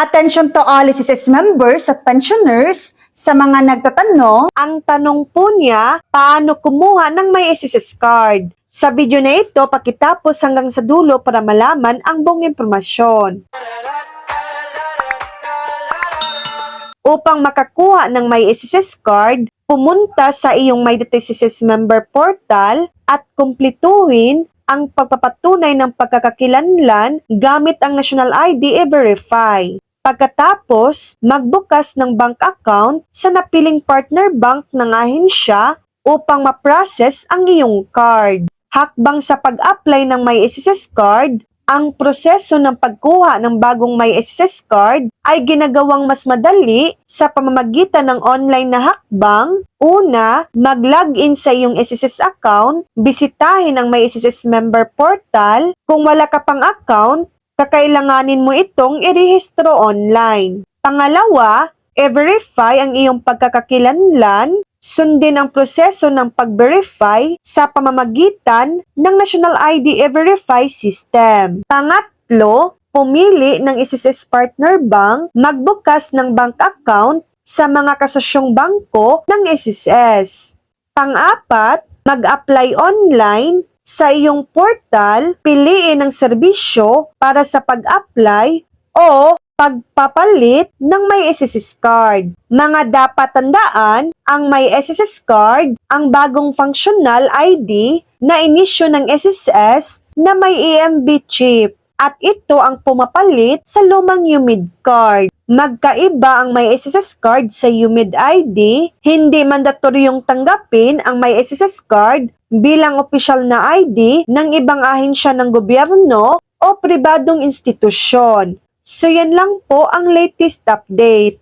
Attention to all SSS members at pensioners. Sa mga nagtatanong, ang tanong po niya, paano kumuha ng may SSS card? Sa video na ito, pakitapos hanggang sa dulo para malaman ang buong impormasyon. Upang makakuha ng may SSS card, pumunta sa iyong My SSS member portal at kumpletuhin ang pagpapatunay ng pagkakakilanlan gamit ang National ID e-Verify. Pagkatapos, magbukas ng bank account sa napiling partner bank ng ahensya upang ma-process ang iyong card. Hakbang sa pag-apply ng may SSS card, ang proseso ng pagkuha ng bagong may SSS card ay ginagawang mas madali sa pamamagitan ng online na hakbang. Una, mag-login sa iyong SSS account, bisitahin ang may SSS member portal. Kung wala ka pang account, kakailanganin mo itong irehistro online. Pangalawa, e-verify ang iyong pagkakakilanlan. Sundin ang proseso ng pag-verify sa pamamagitan ng National ID e-Verify system. Pangatlo, pumili ng SSS partner bank, magbukas ng bank account sa mga kasosyong bangko ng SSS. Pang-apat, mag-apply online sa iyong portal, piliin ang serbisyo para sa pag-apply o pagpapalit ng may SSS card. Mga dapat tandaan, ang may SSS card, ang bagong functional ID na inisyu ng SSS na may EMB chip at ito ang pumapalit sa lumang UMID card. Magkaiba ang may SSS card sa UMID ID, hindi mandatoryong tanggapin ang may SSS card bilang opisyal na ID ng ibang ahensya ng gobyerno o pribadong institusyon. So yan lang po ang latest update.